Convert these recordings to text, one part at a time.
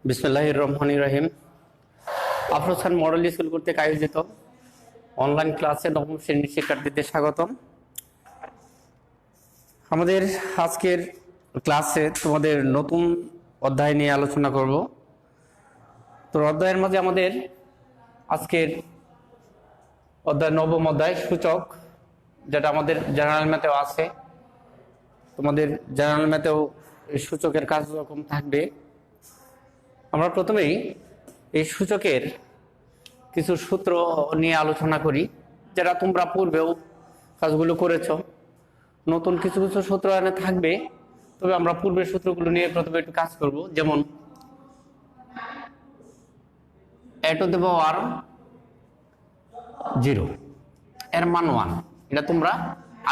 বিসমিল্লাহির রহমানির রহিম। আফরোজ খান model school কর্তৃক আয়োজিত অনলাইন ক্লাসে নবম শ্রেণীর শিক্ষার্থীদের স্বাগতম। আমাদের আজকের ক্লাসে তোমাদের নতুন অধ্যায় নিয়ে আলোচনা করব। তো অধ্যায়ের মাঝে আমাদের আজকের অধ্যায় নবম অধ্যায় সূচক, যেটা আমাদের জেনারেল ম্যাথেও আছে। তোমাদের জেনারেল ম্যাথেও সূচকের কার্যক্রম থাকবে। আমরা প্রথমেই এই সূচকের কিছু সূত্র নিয়ে আলোচনা করি, যেটা তোমরা পূর্বেও কাজগুলো করেছ। নতুন কিছু কিছু সূত্র এনে থাকবে, তবে আমরা পূর্বের সূত্রগুলো নিয়ে প্রথমে একটু কাজ করব। যেমন a to the power 0 এর মান 1, এটা তোমরা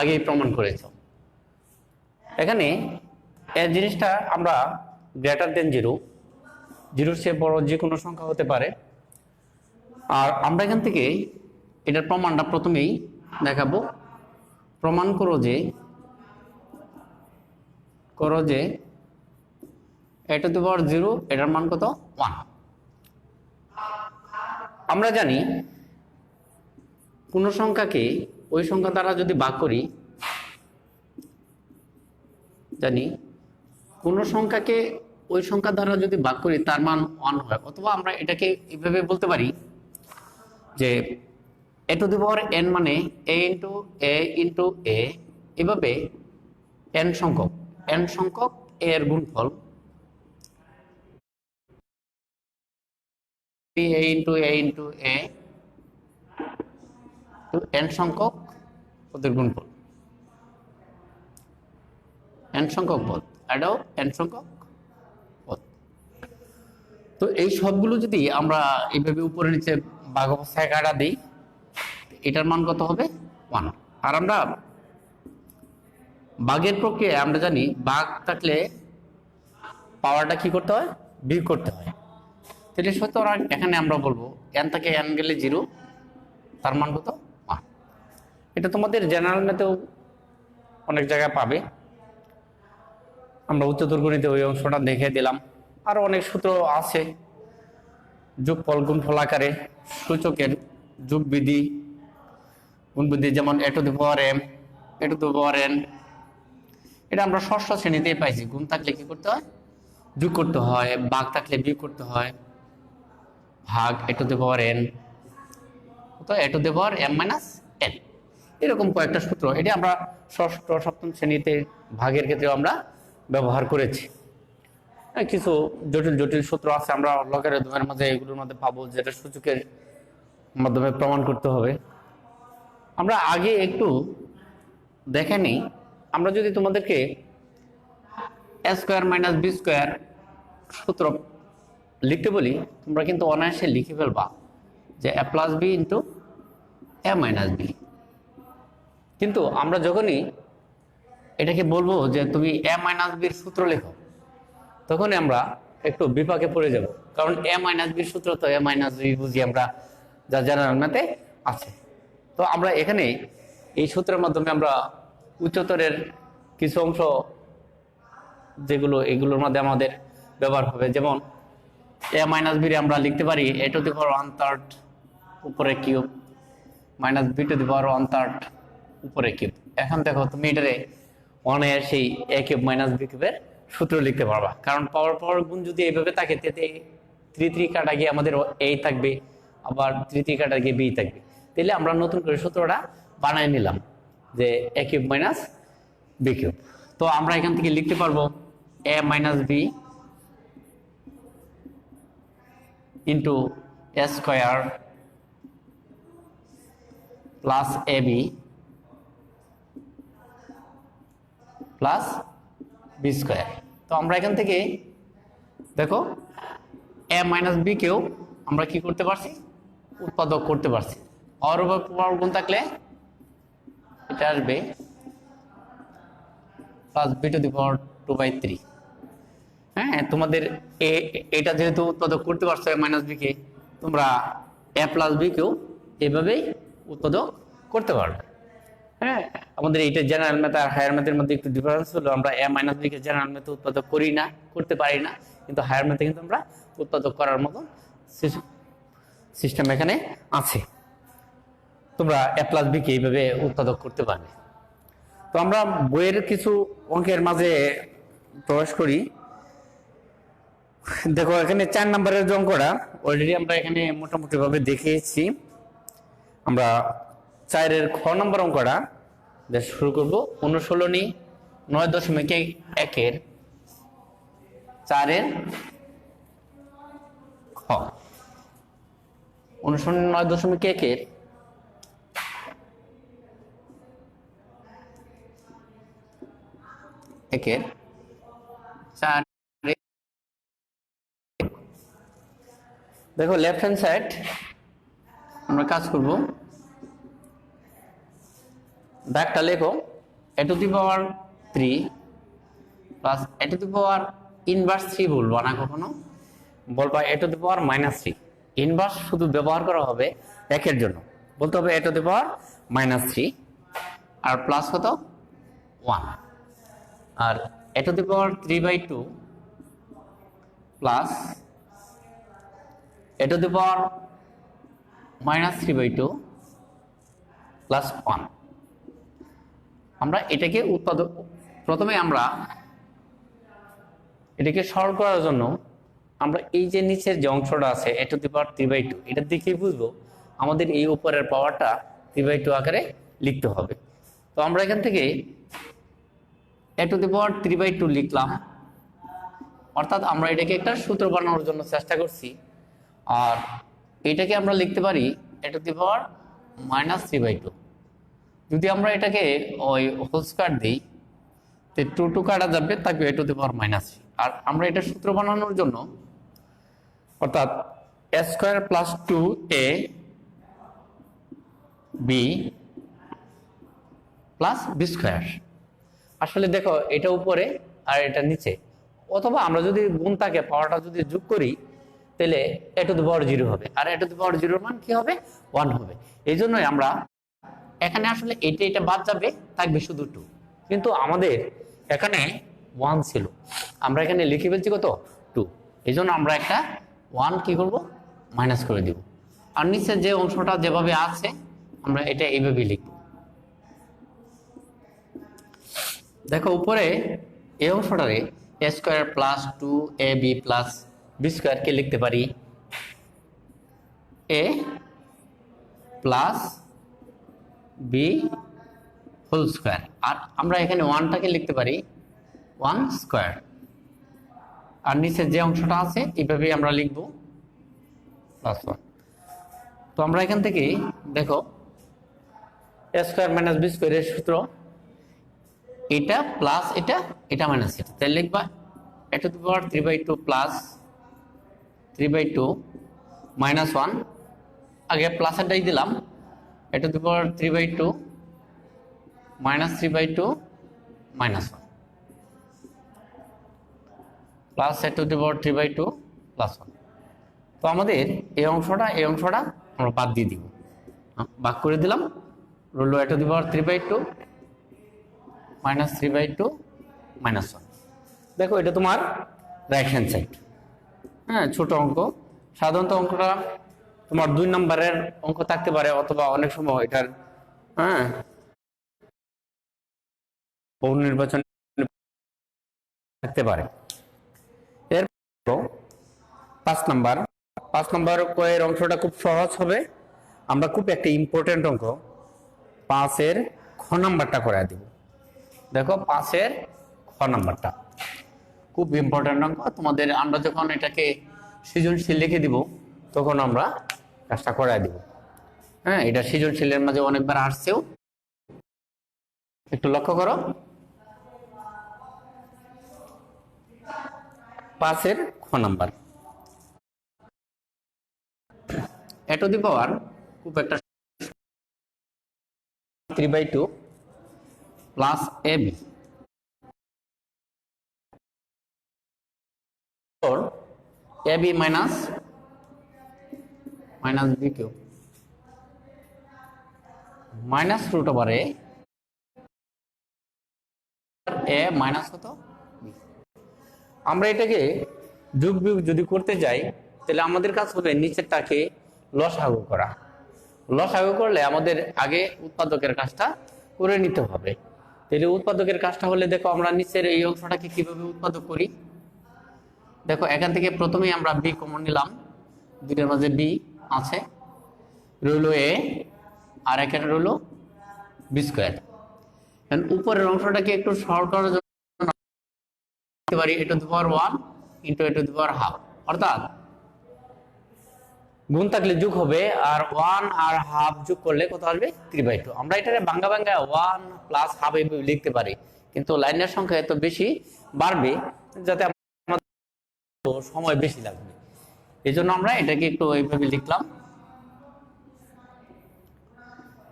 আগেই প্রমাণ করেছ। এখানে এই জিনিসটা আমরা গ্রেটার দেন 0, 0-র চেয়ে বড় যে কোনো সংখ্যা হতে পারে। আর আমরা এখান থেকে এটার প্রমাণটা প্রথমেই দেখাবো। প্রমাণ করো যে a to the power 0 এটার মান কত? 1। আমরা জানি কোনো সংখ্যাকে ওই সংখ্যা দ্বারা যদি ভাগ করি, কোনো সংখ্যাকে ওই সংখ্যা দ্বারা যদি ভাগ করি তার মান 1 হয়। অথবা আমরা এটাকে এভাবে বলতে পারি যে a to the power n মানে a into a, এভাবে n সংখ্যক a এর গুণফল a into a তো n সংখ্যক পদের গুণফল, n সংখ্যক পদ, এটাও n সংখ্যক পদ। তো এই সবগুলো যদি আমরা এইভাবে উপরে নিচে ভাগ অবস্থায় কাটা দিই, এটার মান কত হবে? 1। আর আমরা ভাগের প্রক্রিয়ায় আমরা জানি ভাগ থাকলে পাওয়ারটা কি করতে হয়? বিয়োগ করতে হয়। তাহলে সুতরাং এখানে আমরা বলবো n থেকে n গেলে 0, তার মান কত? 1। এটা তোমাদের জেনারেল ম্যাথেও অনেক জায়গায় পাবে। আমরা উচ্চতর গণিতে ওই অংশটা দেখে দিলাম। আরো অনেক সূত্র আছে যোগফল গুণফল আকারে, সূচকের যোগ বিধি, গুণ বিধি, যেমন a to the power m, a to the power n। এটা আমরা ষষ্ঠ শ্রেণীতেই পাইছি। গুণ থাকলে কি করতে হয়? যোগ করতে হয়। ভাগ থাকলে বিয়োগ করতে হয়। ভাগ a to the power n, তো a to the power m minus n। এরকম কয়েকটা সূত্র, এটা আমরা ষষ্ঠ সপ্তম শ্রেণীতে ভাগের ক্ষেত্রে আমরা ব্যবহার করেছি। কিছু জটিল জটিল সূত্র আছে আমরা লগারিদমের মাঝে, এগুলোর মধ্যে পাবো, যেটা সূচকের মাধ্যমে প্রমাণ করতে হবে। আমরা আগে একটু দেখে নিই। আমরা যদি তোমাদেরকে a square minus B square সূত্র লিখতে বলি, তোমরা কিন্তু অনায়াসে লিখে ফেলবা যে a plus B into a minus B. কিন্তু আমরা যখনই এটাকে বলবো যে তুমি a মাইনাস বির সূত্র লেখো, তখনই আমরা একটু বিপাকে পড়ে যাব। কারণ a মাইনাস বির সূত্র তো a মাইনাস বি বুঝি আমরা, যা জেনারেল ম্যাথে আছে। তো আমরা এখানে এই সূত্রের মাধ্যমে আমরা উচ্চতরের কিছু অংশ যেগুলো, এগুলোর মধ্যে আমাদের ব্যবহার হবে। যেমন a মাইনাস বি আমরা লিখতে পারি a to the power 1/3 উপরে cube minus b to the power 1/3 উপরে কিউব। এখন দেখো তুমি এটারে অনায়াসেই a কিউব মাইনাস b কিউবের সূত্র লিখতে পারবা। কারণ পাওয়ার পাওয়ার গুণ যদি এইভাবে থাকে, তাতে 3 কাটা গিয়ে আমাদের a থাকবে, আবার 3 কাটা গিয়ে b থাকবে। তাহলে আমরা নতুন করে সূত্রটা বানায় নিলাম যে a cube minus b cube. তো আমরা এখান থেকে লিখতে পারবো a minus b into a square plus ab plus B square. তো আমরা এখান থেকে দেখো a মাইনাস বি কেও আমরা কি করতে পারছি? উৎপাদক করতে পারছি। পাওয়ার উপর পাওয়ার গুণ থাকলে এটা আসবে প্লাস বি টু দি পাওয়ার 2/3। হ্যাঁ, তোমাদের এটা যেহেতু উৎপাদক করতে পারছো a মাইনাস বি কে, তোমরা a প্লাস বি কেও এভাবেই উৎপাদক করতে পারবে। হ্যাঁ, আমাদের এইটা জেনারেল ম্যাথ আর হায়ার ম্যাথের মধ্যে একটু ডিফারেন্স হলো, আমরা a মাইনাস বি কে জেনারেল ম্যাথে উৎপাদক করি না, করতে পারি না, কিন্তু হায়ার ম্যাথে কিন্তু আমরা উৎপাদক করার মতো সিস্টেম এখানে আছে। তোমরা a প্লাস বি কে এইভাবে উৎপাদক করতে পারবে। তো আমরা বইয়ের কিছু অঙ্কের মাঝে প্রবেশ করি। দেখো এখানে 4 নম্বরের যে অঙ্কটা অলরেডি আমরা এখানে মোটামুটি ভাবে দেখিয়েছি। আমরা 4-এর খ নম্বর অঙ্কটা শুরু করব। 16 9.1-এর 4-এর খ। 19.9.1-এর একের 4। দেখো লেফট হ্যান্ড সাইড আমরা কাজ করব। দাগটা লেখো a to the power 3 plus a to the power inverse 3 বলবো না কখনো, বলবা a to the power -3। Inverse শুধু ব্যবহার করা হবে একের জন্য, বলতে হবে a টু দি পাওয়ার -3 আর প্লাস কত 1, আর a to the power 3/2 plus a to the power -3/2 plus 1। আমরা এটাকে উৎপাদক, প্রথমে আমরা এটাকে সরল করার জন্য আমরা এই যে নিচের যে অংশটা আছে a টু দি পাওয়ার 3/2, এটা দেখেই বুঝবো আমাদের এই উপরের পাওয়ারটা 3/2 আকারে লিখতে হবে। তো আমরা এখান থেকে a টু দি পাওয়ার 3/2 লিখলাম, অর্থাৎ আমরা এটাকে একটা সূত্র বানানোর জন্য চেষ্টা করছি। আর এটাকে আমরা লিখতে পারি a টু দি পাওয়ার -3/2। যদি আমরা এটাকে ওই হোল স্কয়ার দিই তো 2 কাটা যাবে, থাকবে a টু দি পাওয়ার -3। আর আমরা এটা সূত্র বানানোর জন্য অর্থাৎ a square plus 2ab plus b square. আসলে দেখো এটা উপরে আর এটা নিচে, অথবা আমরা যদি গুণ থাকে পাওয়ারটা যদি যোগ করি তাহলে a টু দি পাওয়ার 0 হবে, আর a টু দি পাওয়ার 0 মান কি হবে 1 হবে। এই জন্যই আমরা এখানে আসলে এটা বাদ যাবে, থাকবে শুধু 2, কিন্তু আমাদের এখানে 1 ছিল, আমরা এখানে লিখে ফেলছি কত 2। এই জন্য আমরা একটা 1 কি করব মাইনাস করে দিব, আর নিচে যে অংশটা যেভাবে আছে আমরা এটা এইভাবে লিখব। দেখো উপরে এই অংশটারে a square plus 2ab plus b square কে লিখতে পারি a plus b whole square, আর আমরা এখানে 1টাকে লিখতে পারি 1 স্কয়ার, আর নিচে যে অংশটা আছে এইভাবে আমরা লিখব প্লাস 1। তো আমরা এখান থেকে দেখো a স্কয়ার মাইনাস b স্কয়ারের সূত্র এটা প্লাস এটা মাইনাস এটা, তাই লিখবা a to the power 3/2 plus 3/2 minus 1, আগে প্লাসেরটাই দিলাম a to the power 3/2 minus 3/2 minus 1 plus a to the power 3/2 plus 1। তো আমাদের এই অংশটা আমরা বাদ দিয়ে দিব, ভাগ করে দিলাম, রইল a to the power 3/2 minus 3/2 minus 1। দেখো এটা তোমার রাইট হ্যান্ড সাইড। হ্যাঁ, ছোট অঙ্ক, সাধারণত অঙ্কটা তোমার 2 নম্বরের অঙ্ক থাকতে পারে, অথবা অনেক সময় এটার বহু নির্বাচন থাকতে পারে। এর 5 নম্বর কয়ের অংশটা খুব সহজ হবে। আমরা খুব একটা ইম্পর্টেন্ট অঙ্ক 5-এর খ নাম্বারটা করে দিব। দেখো 5-এর খ নাম্বারটা খুব ইম্পর্টেন্ট অঙ্ক তোমাদের। আমরা যখন এটাকে সৃজনশীল লিখে দিব তখন আমরা কাজটা করাই দিব। হ্যাঁ, এটা সৃজনশীলের মাঝে অনেকবার আসছেও, একটু লক্ষ্য করো। 5-এর খ number a to the power খুব একটা 3/2 plus ab ab minus b cube minus root over a minus কত b। আমরা এটাকে যোগ বিয়োগ যদি করতে যাই তাহলে আমাদের কাজ হবে নিচেরটাকে লসাগু করা। লসাগু করলে আমাদের আগে উৎপাদকের কাজটা করে নিতে হবে। তাহলে উৎপাদকের কাজটা হলে দেখো আমরা নিচের এই অংশটাকে কিভাবে উৎপাদক করি। দেখো এখান থেকে প্রথমেই আমরা বি কমন নিলাম, দুইটার মাঝে বি আছে, রইল এ আর এখানে রইল বি স্কোয়ার। উপরের অংশটাকে একটু সরল করার জন্য লিখতে পারি a to the power 1 into a to the power half, অর্থাৎ গুণ থাকলে যোগ হবে আর 1 আর হাফ যোগ করলে কত আসবে 3/2। আমরা এটারে ভাঙা ভাঙা 1 প্লাস হাফ এইভাবে লিখতে পারি, কিন্তু লাইনের সংখ্যা এত বেশি বাড়বে যাতে আমাদের সময় বেশি লাগবে, এই জন্য আমরা এটাকে একটু এইভাবে লিখলাম।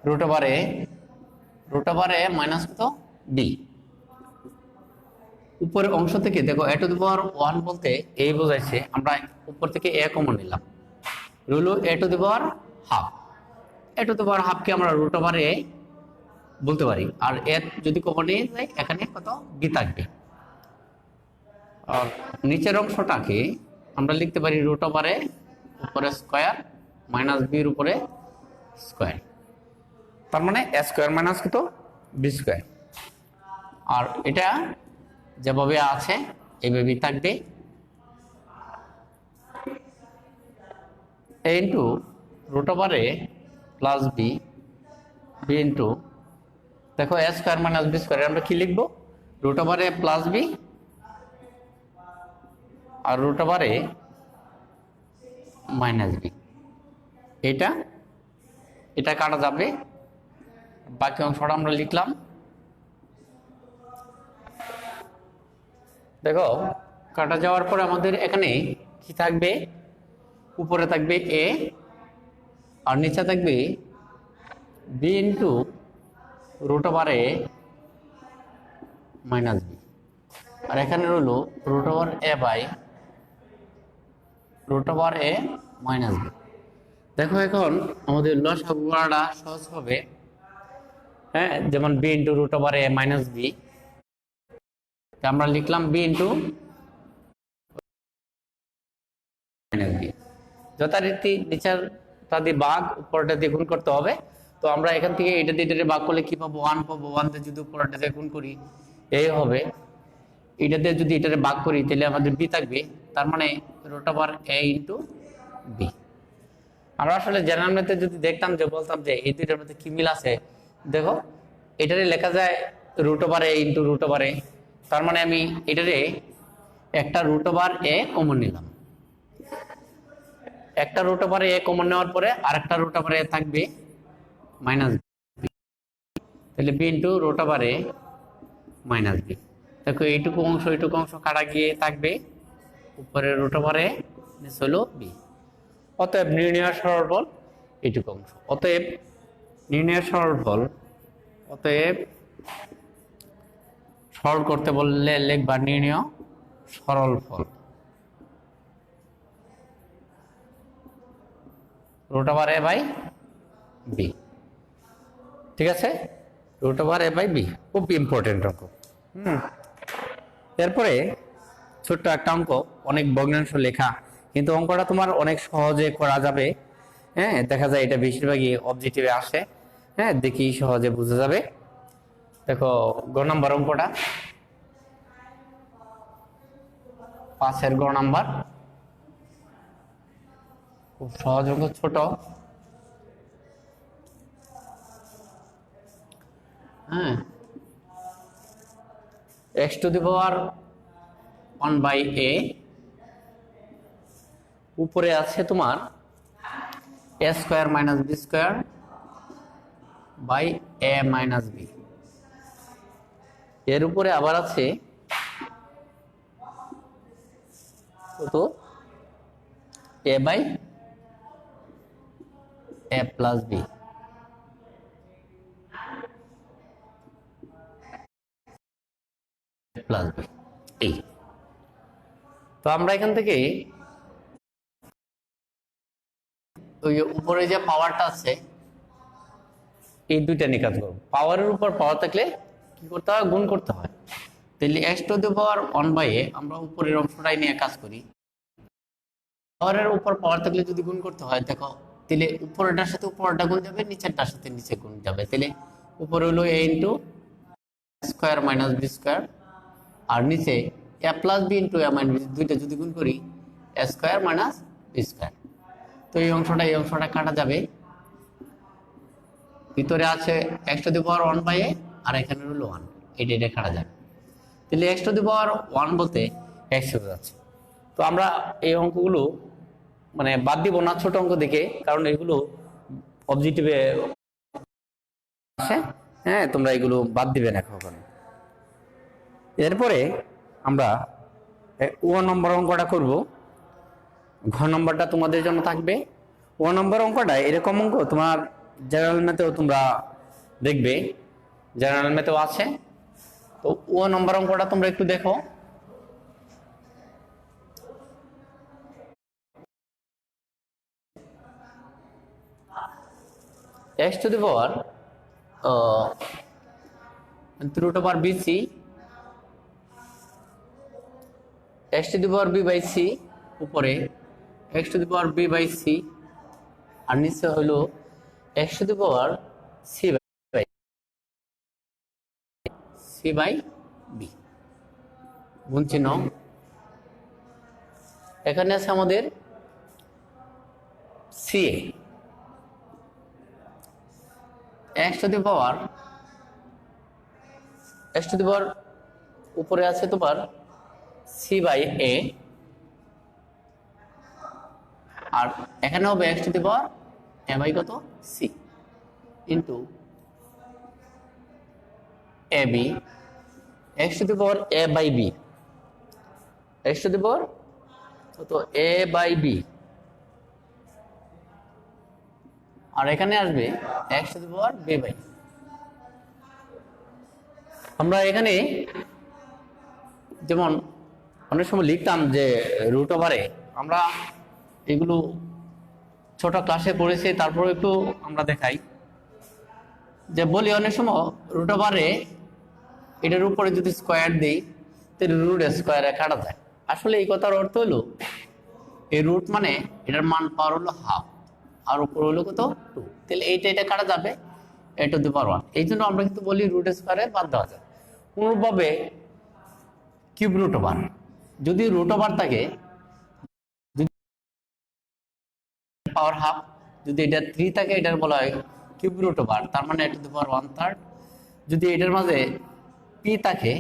রুট ওভার এ মাইনাস কত বি। উপরের অংশ থেকে দেখো a টু দি পাওয়ার 1 বলতে এই বোঝাইছে, আমরা উপর থেকে a কমন নিলাম, রইল a to the power half. a to the power হাফকে আমরা রুট ওভার এ বলতে পারি, আর এ যদি কমন নিয়ে যাই এখানে কত বি থাকবে। আর নিচের অংশটাকে আমরা লিখতে পারি রুট ওভার এ উপরে স্কয়ার মাইনাস বির উপরে স্কয়ার, তার মানে এ স্কয়ার মাইনাস কত বি স্কয়ার। আর এটা যেভাবে আছে এইভাবেই থাকবে, a into root over a plus b, b into দেখো a square minus B square, আমরা কি লিখবো root over a plus b আর root over a minus b. এটা কাটা যাবে, বাকি অংশটা আমরা লিখলাম। দেখো কাটা যাওয়ার পরে আমাদের এখানে কি থাকবে, উপরে থাকবে এ আর নিচে থাকবে b into root over a minus b, আর এখানে রইল root over a by root over a minus b. দেখো এখন আমাদের লসাগু করাটা সহজ হবে। হ্যাঁ, যেমন b into root over a minus b, আমরা লিখলাম বি ইন্টু মাইনাস বি। যথারীতি নিচেরটা দিয়ে ভাগ উপরটা দিয়ে গুণ করতে হবে। তো আমরা এখান থেকে এটা দিয়ে ভাগ করলে কি পাবো 1 পাবো, 1 দিয়ে যদি উপরটা দিয়ে গুণ করি এই হবে, এটা দিয়ে যদি এটারে ভাগ করি তাহলে আমাদের বি থাকবে, তার মানে রুট ওভার এ ইন্টু বি। আমরা আসলে জেনারেল ম্যাথে যদি দেখতাম যে বলতাম যে এই দুইটার মধ্যে কি মিল আছে, দেখো এটারে লেখা যায় রুট ওভার এ ইন্টু রুট ওভার এ, তার মানে আমি এটারে একটা রুট ওভার এ কমন নিলাম, একটা রুট ওভার এ কমন নেওয়ার পরে আরেকটা রুট ওভার এ থাকবে মাইনাস বি, তাহলে B into root over a minus b. দেখো এইটুকু অংশ কাটা গিয়ে থাকবে উপরে রুট ওভার এ, নিচে হলো বি। অতএব নির্ণয় সরলফল এইটুকু অংশ। অতএব নির্ণয় সরলফল, অতএব সরল করতে বললে লিখবা নির্ণয় সরলফল root over a by b. ঠিক আছে, root over a by b খুব ইম্পর্টেন্ট অঙ্ক। এরপরে ছোট্ট একটা অঙ্ক, অনেক ভগ্নাংশ লেখা, কিন্তু অঙ্কটা তোমার অনেক সহজে করা যাবে। হ্যাঁ, দেখা যায় এটা বেশিরভাগই অবজেক্টিভে আসে। হ্যাঁ, দেখি সহজে বোঝা যাবে। দেখো গ নাম্বার অঙ্কটা, 5 গ নাম্বার, খুব সহজ অঙ্ক, ছোট। হ্যাঁ, x to the power 1 by a, উপরে আছে তোমার a square minus B square by a minus b, এর উপরে আবার আছে কত a by a plus b, plus b. এই তো আমরা এখান থেকে ওই উপরে যে পাওয়ারটা আছে এই দুইটা নিয়ে কাজ করবো। পাওয়ারের উপর পাওয়ার থাকলে কি করতে হয়, গুণ করতে হয়। তাহলে x to the power 1 by a, আমরা উপরের অংশটাই নিয়ে কাজ করি। পাওয়ারের উপর পাওয়ার থাকলে যদি গুণ করতে হয়, দেখো তাহলে উপরেরটার সাথে উপরেরটা গুণ যাবে, নিচেরটার সাথে নিচে গুণ যাবে। তাহলে উপরে হলো a into square minus b square, আর নিচে a plus B into a minus b, দুইটা যদি গুণ করি a square minus b square. তো এই অংশটা কাটা যাবে। ভিতরে আছে x to the power 1/a, আর এখানে হলো 1, এটা কাটা যাবে। তাহলে x টু দি পাওয়ার 1 বলতে x হয়ে যাচ্ছে। তো আমরা এই অঙ্কগুলো মানে বাদ দিব না ছোট অঙ্ক দেখে, কারণ এগুলো অবজেক্টিভে আসে। হ্যাঁ, তোমরা এগুলো বাদ দিবে না কখনো। এরপরে আমরা ও নম্বর অঙ্কটা করব। ঘ নম্বরটা তোমাদের জন্য থাকবে। ও নম্বর অঙ্কটা এরকম অঙ্ক তোমার জেনারেল ম্যাথেও তোমরা দেখবে, জেনারেল ম্যাথেও আছে। তো ও নম্বর অঙ্কটা তোমরা একটু দেখো। x to the power root over bc, x to the power b by c, উপরে x to the power b by c, আর নিচে হলো x to the power c by b। গুণ চিহ্ন এখানে আছে আমাদের ca, x to the power উপরে আছে তোমার c by a, আর এখানে হবে x to the power a by কত c into ab, x to the power a by b, x to the power কত a by b, আর এখানে আসবে x to the power b by। আমরা এখানে যেমন অনেক সময় লিখতাম যে রুট ওভারে, আমরা এগুলো ছোট ক্লাসে পড়েছি, তারপরে একটু আমরা দেখাই যে বলি অনেক সময় রুট ওভারে এটার উপরে যদি স্কোয়ার দিই তাহলে রুট স্কোয়ারে কাটা যায়। আসলে এই কথার অর্থ হলো এই রুট মানে এটার মান পাওয়ার হলো হাফ, আর উপর হলো কত 2, তাহলে এটা কাটা যাবে a টু দি পাওয়ার 1। এই জন্য আমরা কিন্তু বলি রুট স্কোয়ারে বাদ দেওয়া যায়। অনুরূপভাবে কিউব রুট ওভার, যদি রুট ওভার থাকে পাওয়ার হাফ, যদি এটা 3 থাকে এটার বলা হয় কিউব রুট ওভার, তার মানে a টু দি পাওয়ার 1/3। যদি এটার মাঝে p থাকে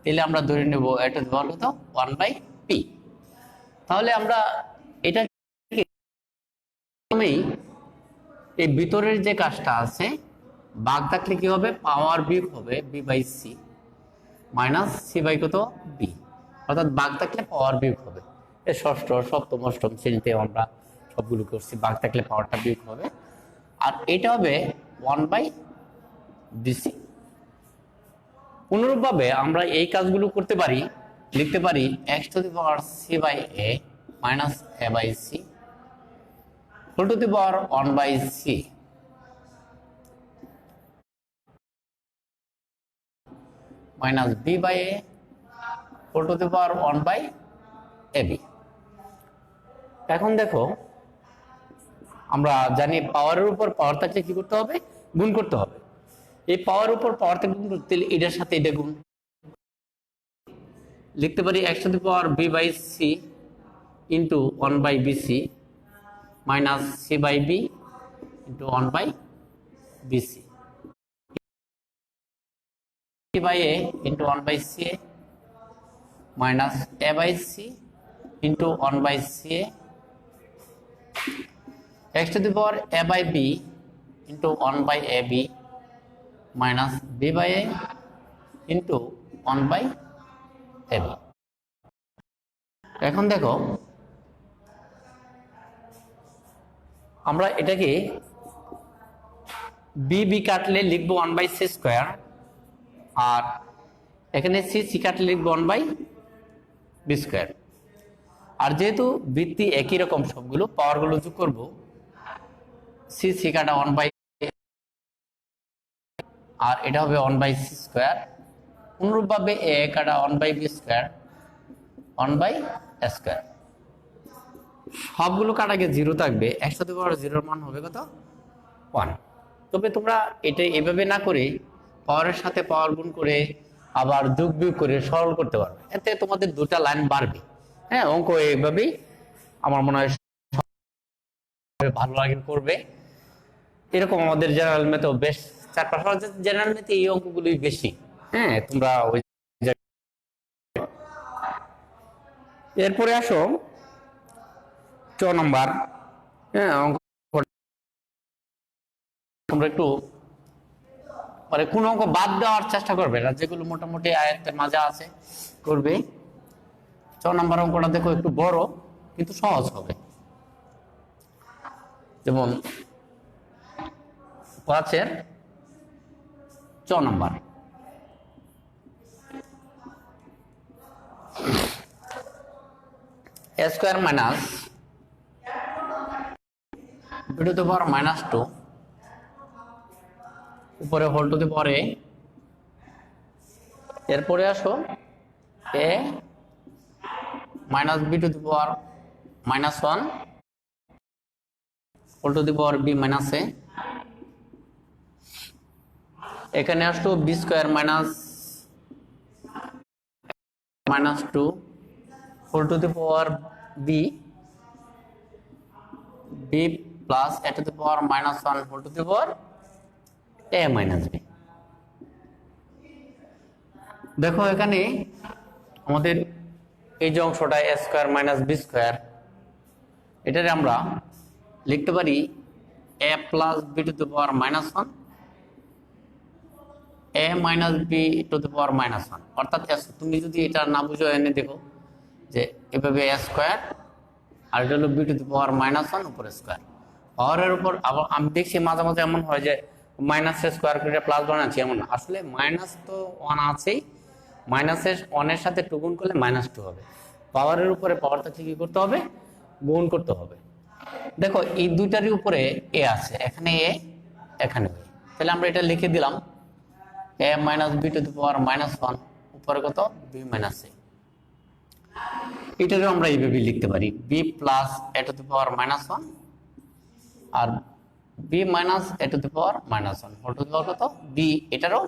তাহলে আমরা ধরে নেব a টু দি পাওয়ার কত 1/p। তাহলে আমরা এটা এই ভিতরের যে কাজটা আছে, ভাগ থাকলে কি হবে, পাওয়ার বিয়োগ হবে b by c minus c by কত b, অর্থাৎ ভাগ থাকলে পাওয়ার বিয়োগ হবে। এই ষষ্ঠ সপ্তম অষ্টম শ্রেণীতে আমরা সবগুলো করছি, ভাগ থাকলে পাওয়ারটা বিয়োগ হবে, আর এটা হবে 1/bc। অনুরূপভাবে আমরা এই কাজগুলো করতে পারি, লিখতে পারি x to the power c by a minus a by c whole to the power 1/c minus b by a whole to the power 1/ab। এখন দেখো আমরা জানি পাওয়ারের উপর পাওয়ার থাকলে কি করতে হবে, গুণ করতে হবে। এই পাওয়ারের উপর পাওয়ার থাকলে গুণ করতে এটার সাথে এটা গুণ, লিখতে পারি x to the power b by c into 1/bc minus c by b into 1/bc by a into 1/ca minus a by c into 1/ca x to the power a by b into 1/ab minus b by a into 1/ab। এখন দেখো আমরা এটাকে b কাটলে লিখবো 1/c square, আর এখানে c কাটলে লিখবো 1/b square. আর যেহেতু ভিত্তি একই রকম সবগুলো, পাওয়ারগুলো যোগ করব, c কাটা 1/, আর এটা হবে 1/c স্কয়ার। অনুরূপভাবে a কাটা 1/b স্কয়ার 1/a স্কয়ার সবগুলো কাটা গিয়ে 0 থাকবে, 100^0 মান হবে কত? 1। তবে তোমরা এটা এভাবে না করে পাওয়ারের সাথে পাওয়ার গুণ করে আবার যোগ বিয়োগ করে সরল করতে পারবে, এতে তোমাদের দুটা লাইন বাড়বে। হ্যাঁ, অঙ্ক এইভাবেই আমার মনে হয় ভালো লাগে করবে। এরকম আমাদের জেনারেল ম্যাথেও বেশ 4-5 জেনারেল ম্যাথে এই অঙ্কগুলোই বেশি। হ্যাঁ, তোমরা ওই এরপরে আসো 6 নম্বর। হ্যাঁ, অঙ্ক তোমরা একটু মানে কোন অঙ্ক বাদ দেওয়ার চেষ্টা করবে না, যেগুলো মোটামুটি আয়ত্তের মাঝে আছে করবে। 6 নম্বর অঙ্কটা দেখো একটু বড় কিন্তু সহজ হবে। যেমন 5-এর 6 নম্বর। a square minus b to the power -2 উপরে whole to the power a। এরপরে আসো a minus b to the power -1 whole to the power b minus a। এখানে আসলো b square minus 2 whole to the power b plus a to the power -1 whole to the power a minus b। দেখো এখানে আমাদের এই যে অংশটা a square minus b square, এটারে আমরা লিখতে পারি a plus b to the power -1 a minus b to the power -1। অর্থাৎ তুমি যদি এটা না বুঝো এনে দেখো যে এভাবে a স্কয়ার আর এটা হলো b টু দি পাওয়ার -1 উপরে স্কয়ার। পাওয়ারের উপর আবার আমি দেখছি মাঝে মাঝে এমন হয় যে মাইনাস স্কয়ার করে প্লাস বানাচ্ছি, এমন আসলে মাইনাস তো 1 আছেই, মাইনাসের 1 এর সাথে 2 গুণ করলে -2 হবে। পাওয়ারের উপরে পাওয়ারটা কি করতে হবে? গুণ করতে হবে। দেখো এই দুইটারই উপরে a আছে, এখানে a এখানে b, তাহলে আমরা এটা লিখে দিলাম a minus b to the power -1 উপরে কত? b minus a। এটারও আমরা এইভাবে লিখতে পারি b plus a to the power -1 আর b minus a to the power -1 whole to the পাওয়ার কত? b। এটারও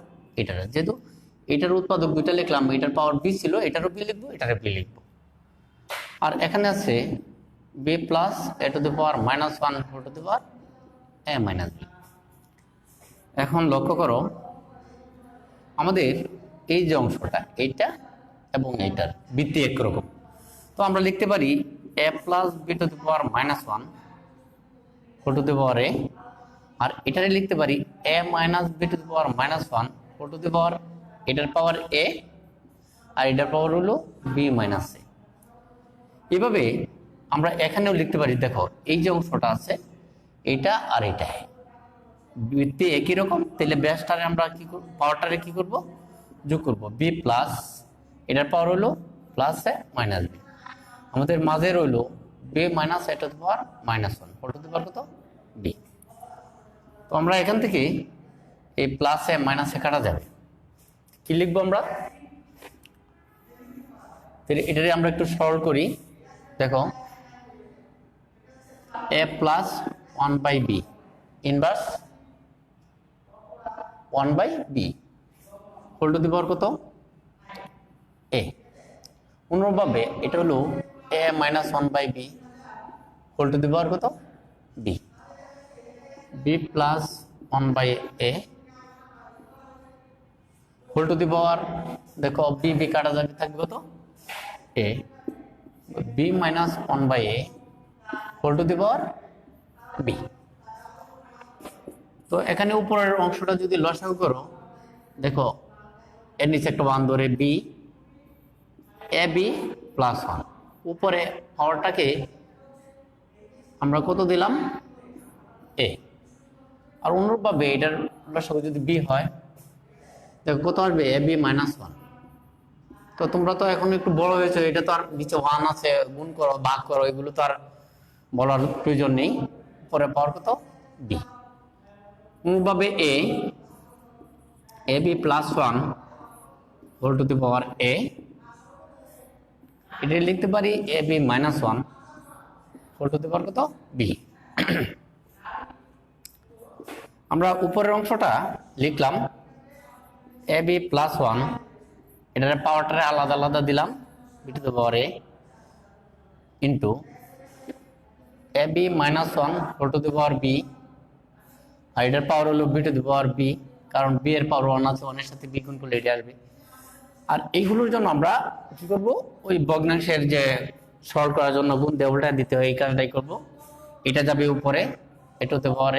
যেহেতু এটার উৎপাদক দুইটা লিখলাম, এটার পাওয়ার b ছিল, এটারও b লিখবো, এটারও b লিখবো। আর এখানে আছে b plus a to the power -1 whole to the power a minus b। এখন লক্ষ্য করো আমাদের এই যে অংশটা, এইটা এবং এইটার ভিত্তি একরকম, তো আমরা লিখতে পারি a plus b to the power -1 whole to the power a, আর এটারে লিখতে পারি a minus b to the power -1 whole to the পাওয়ার, এটার পাওয়ার a আর এটার পাওয়ার হলো b মাইনাস a। এভাবে আমরা এখানেও লিখতে পারি, দেখো এই যে অংশটা আছে এইটা আর এটা ভিত্তি একই রকম, তাহলে ব্যাসটারে আমরা কি করব? পাওয়ারটারে কি করব? যোগ করব। b প্লাস এটার পাওয়ার হলো প্লাস a মাইনাস b, আমাদের মাঝে রইল b minus a to the power -1 whole to the পাওয়ার কত? b। তো আমরা এখান থেকে এই প্লাস a মাইনাস a কাটা যাবে, কি লিখবো আমরা? এটারে আমরা একটু সরল করি। দেখো a plus 1/b inverse 1/b whole to the পাওয়ার কত? a। অনুরূপভাবে এটা হলো a minus 1/b whole to the পাওয়ার কত? b। b plus 1/a whole to the power, দেখো b কাটা যাবে, থাকবে কত? a। b minus 1/a whole to the power b। তো এখানে উপরের অংশটা যদি লসাগু করো, দেখো এর নিচে একটা মান ধরে b ab প্লাস 1, উপরে পাওয়ারটাকে আমরা কত দিলাম? a। আর অনুরূপভাবে এটার লসাগু যদি b হয়, দেখো কত আসবে? ab minus 1। তো তোমরা তো এখন একটু বড় হয়েছে, এটা তো আর নিচে 1 আছে, গুণ করো ভাগ করো, এগুলো তো আর বলার প্রয়োজন নেই। পরে পাওয়ার কত? b। অনুরূপভাবে ab plus 1 whole to the power a, এটা লিখতে পারি ab minus 1 whole whole to the পাওয়ার কত বি। আমরা উপরের অংশটা লিখলাম এ বি প্লাস ওয়ান, এটার পাওয়ারটা আলাদা আলাদা দিলাম b to the power a into a b minus one whole to the power b, আর এটার পাওয়ার হলো b to the power b, কারণ বি এর পাওয়ার ওয়ান আছে, ওয়ানের সাথে বি গুণ করলে এটা আসবে। আর এইগুলোর জন্য আমরা কি করব, ওই ভগ্নাংশের যে সরল করার জন্য গুণ দেবলটা দিতে হয়, এই কাজটাই করব। এটা যাবে উপরে a to the power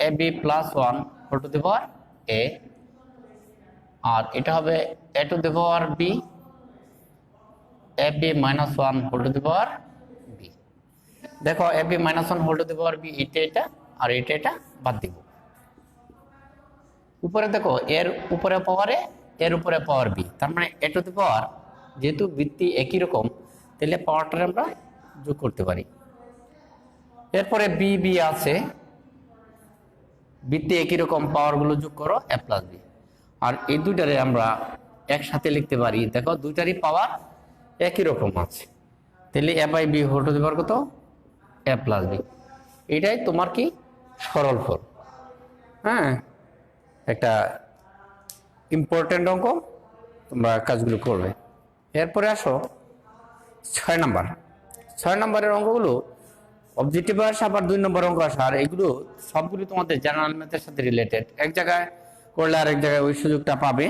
a b plus one whole to the power a, আর এটা হবে a to the power b a b minus one whole to the power b. দেখো a b minus one whole to the power b, এটা আর এটা বাদ দিব। উপরে দেখো এর উপরে পাওয়ার এ, এর উপরে পাওয়ার বি, তার মানে এ টু দি পাওয়ার, যেহেতু ভিত্তি একই রকম তাহলে পাওয়ারটা আমরা যোগ করতে পারি। এরপরে বি বি আছে, ভিত্তি একই রকম, পাওয়ারগুলো যোগ করো এ প্লাস বি। আর এই দুইটারে আমরা একসাথে লিখতে পারি, দেখো দুইটারই পাওয়ার একই রকম আছে, তাহলে a by b whole to the পাওয়ার কত এ প্লাস বি। এটাই তোমার কি সরল ফল। হ্যাঁ, একটা ইম্পর্টেন্ট অঙ্ক, তোমরা কাজগুলো করবে। এরপরে আসো 6 নাম্বার। 6 নাম্বারের অঙ্কগুলো অবজেক্টিভ আসে, আবার 2 নম্বর অঙ্ক আসে, আর এগুলো সবগুলো তোমাদের জেনারেল ম্যাথের সাথে রিলেটেড। এক জায়গায় করলে আরেক জায়গায় ওই সুযোগটা পাবে।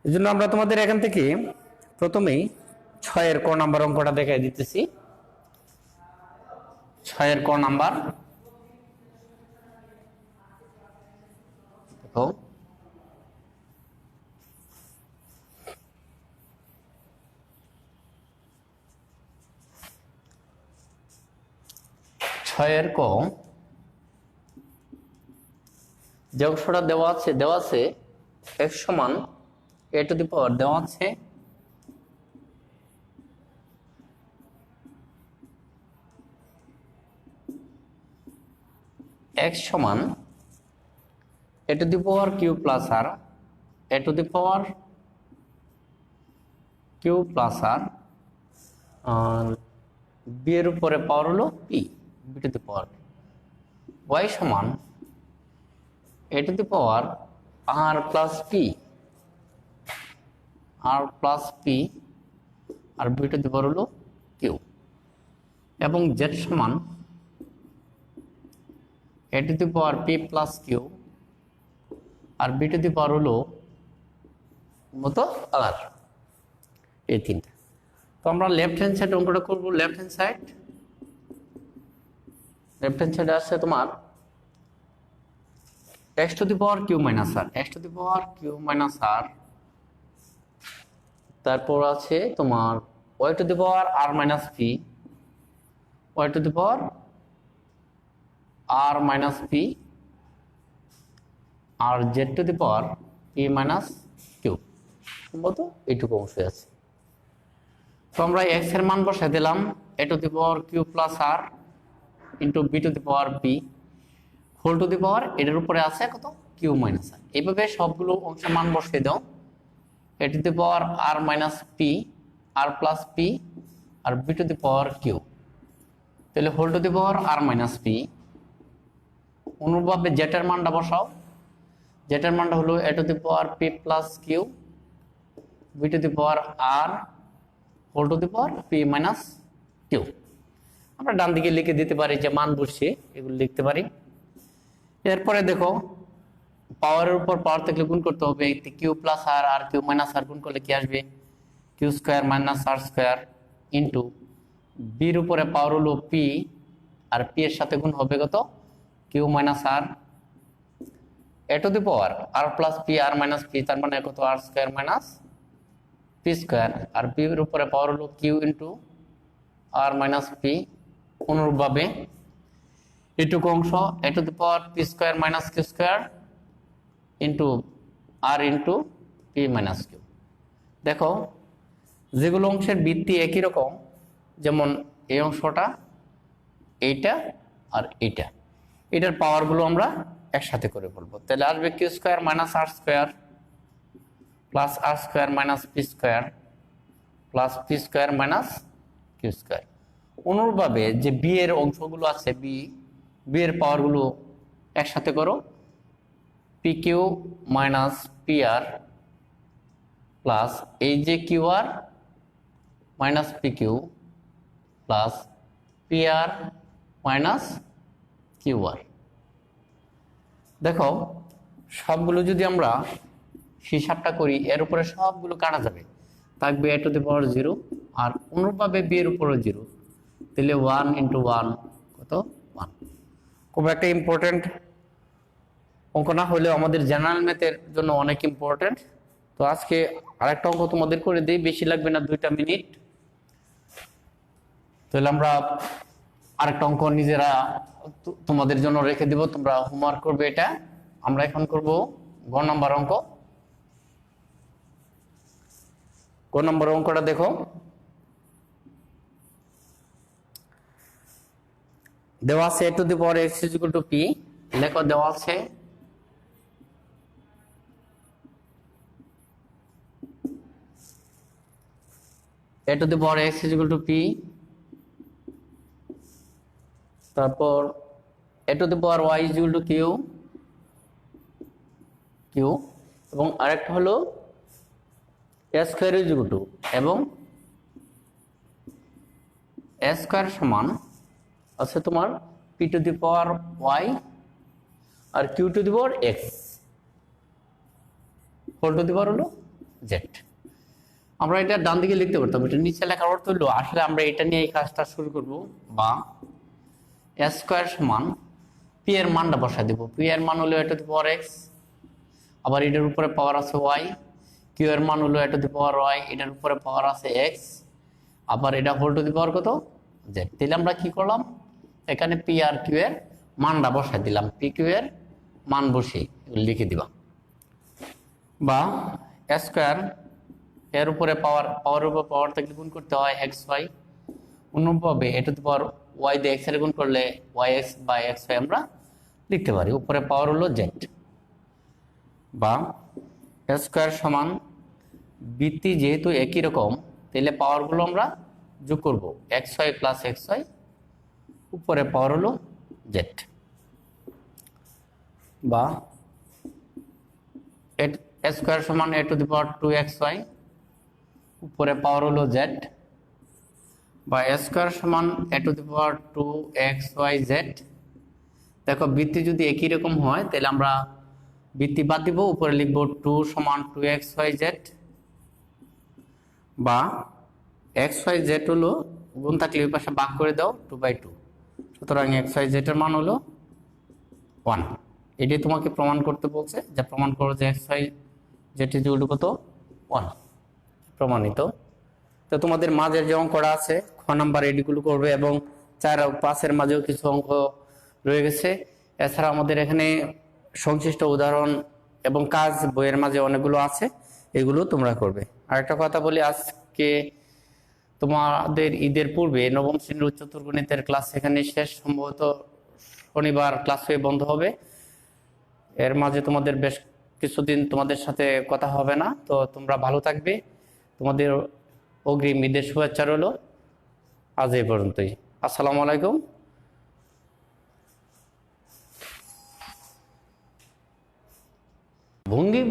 এই জন্য আমরা তোমাদের এখান থেকে প্রথমেই 6 ক নাম্বার অঙ্কটা দেখাই দিতেছি। 6 ক নাম্বার দেখো, ছয়ের ক যে অংশটা দেওয়া আছে x সমান a টু দি পাওয়ার দেওয়া আছে x সমান a to the power q plus r, a to the power q plus r, b এর উপরে পাওয়ার হলো p b to the power. y সমান a to the power r plus p R b to the power হলো q, এবং z সমান a to the power p plus q আর b to the power হলো মতো আর। এই তিনটা। তো আমরা লেফট হ্যান্ড সাইড অঙ্কটা করবো। লেফট হ্যান্ড সাইডে আসছে তোমার x to the power q minus r, x to the power q minus r, তারপর আছে তোমার y to the power r minus p, y to the power r minus p, আর z to the power p minus q. সম্ভবত এইটুকু অংশ আছে। তো আমরা x এর মান বসাই দিলাম a to the power q plus r into b to the power p whole to the পাওয়ার, এটার উপরে আছে কত কিউ মাইনাস আর। এইভাবে সবগুলো অংশের মান বসিয়ে দাও, a to the power r minus p r plus p R b to the power q, তাহলে whole to the power r minus p. অনুরূপভাবে জেটের মানটা বসাও, জেটের মানটা হলো a to the power p plus q b to the power r whole to the power p minus q. আমরা ডান দিকে লিখে দিতে পারি যে মান বসিয়ে এগুলো লিখতে পারি। এরপরে দেখো পাওয়ারের উপর পাওয়ার থেকে গুণ করতে হবে, কিউ প্লাস আর আর কিউ মাইনাস আর গুণ করলে কি আসবে q square minus r square into বির উপরে পাওয়ার হলো পি আর পি এর সাথে গুণ হবে কত q minus r, a to the power r plus p r minus p, তার মানে কত r square minus p square, আর পি এর উপরে পাওয়ার হলো q into r minus p. অনুরূপভাবে এটুকু অংশ a to the power p square minus q square into r into p minus q. দেখো যেগুলো অংশের ভিত্তি একই রকম, যেমন এই অংশটা এইটা আর এইটা, এটার পাওয়ারগুলো আমরা একসাথে করে বলবো। তাহলে আসবে q square minus r square plus r square minus p square plus p square minus q square. অনুরূপভাবে যে বি এর অংশগুলো আছে বি এর পাওয়ারগুলো একসাথে করো, p q minus p r plus এই যে q r minus p q plus p r minus q r. দেখো সবগুলো যদি আমরা হিসাবটা করি, এর উপরে সবগুলো কাটা যাবে, থাকবে এ টু দি পাওয়ার 0, আর অনুরূপভাবে বি এর উপরে 0, তাহলে 1 × 1 কত 1। খুব একটা ইম্পর্টেন্ট অঙ্ক না হলেও আমাদের জেনারেল ম্যাথের জন্য অনেক ইম্পর্টেন্ট। তো আজকে আরেকটা অঙ্ক তোমাদের করে দিই, বেশি লাগবে না, 2টা মিনিট। তাহলে আমরা আরেকটা অঙ্ক নিজেরা তোমাদের জন্য রেখে দিব, তোমরা হোমওয়ার্ক করবে এটা। আমরা এখন করব গ নাম্বার অঙ্ক। গ নাম্বার অঙ্কটা দেখো, দেওয়া আছে a to the power x is equal to p. লেখো দেওয়া আছে a to the power x is equal to p, তারপর a to the power y is equal to q q, এবং আরেকটা হলো a square is equal to, এবং a square সমান আছে তোমার p to the power y আর q to the power x whole to the power হলো z. আমরা এটা ডান দিকে লিখতে পারতাম, এটা নিচে লেখার অর্থ হলো আসলে আমরা এটা নিয়ে এই কাজটা শুরু করব। বা এ স্কোয়ার সমান পি এর মানটা বসাই দেবো, পি এর মান হলো এ টু দি পাওয়ার এক্স, আবার এটার উপরে পাওয়ার আছে ওয়াই, কিউ এর মান হলো এ টু দি পাওয়ার ওয়াই, এটার উপরে পাওয়ার আছে এক্স, আবার এটা হোল টু দি পাওয়ার কত জেড। তাহলে আমরা কি করলাম, এখানে পি আর কিউ এর মানটা বসাই দিলাম, পি কিউ এর মান বসিয়ে লিখে দিলাম। বা এ স্কোয়ার এর উপরে পাওয়ার উপর পাওয়ার থাকলে গুণ করতে হয় এক্স ওয়াই, অনুরূপভাবে a to the power y দিয়ে এক্স এর গুণ করলে y x by x y আমরা লিখতে পারি, উপরে পাওয়ার হলো জেড। বা এ স্কোয়ার সমান বৃত্তি যেহেতু একই রকম, তাহলে পাওয়ারগুলো আমরা যোগ করব, x y plus x y, উপরে পাওয়ার হলো জেড। বা এ স্কোয়ার সমান এ টু দি পাওয়ার 2xy, উপরে পাওয়ার হলো জেড। বা এ স্কোয়ার সমান এ টু দি পাওয়ার 2xyz। দেখো বৃত্তি যদি একই রকম হয় তাহলে আমরা বৃত্তি বাদ দিব, উপরে লিখব 2 সমান 2xyz। বা xyz হলো গুণ থাকলে ওই পাশে ভাগ করে দাও 2/2, সুতরাং xyz এর মান হলো 1। এটি তোমাকে প্রমাণ করতে বলছে, যা প্রমাণ করো যে xyz ইকুয়াল টু কত 1, প্রমাণিত। তো তোমাদের মাঝের যে অঙ্কটা আছে খ নাম্বার এডিগুলো করবে, এবং 4 ও 5-এর মাঝেও কিছু অঙ্ক রয়ে গেছে। এছাড়া আমাদের এখানে সংশ্লিষ্ট উদাহরণ এবং কাজ বইয়ের মাঝে অনেকগুলো আছে, এগুলো তোমরা করবে। আরেকটা কথা বলি, আজকে তোমাদের ঈদের পূর্বে নবম শ্রেণীর উচ্চতর গণিতের ক্লাস এখানে শেষ, সম্ভবত শনিবার ক্লাস হয়ে বন্ধ হবে। এর মাঝে তোমাদের বেশ কিছুদিন তোমাদের সাথে কথা হবে না, তো তোমরা ভালো থাকবে। তোমাদের অগ্রিম ঈদের শুভেচ্ছা রইল। আজ এই পর্যন্তই। আসসালামু আলাইকুম। ভঙ্গি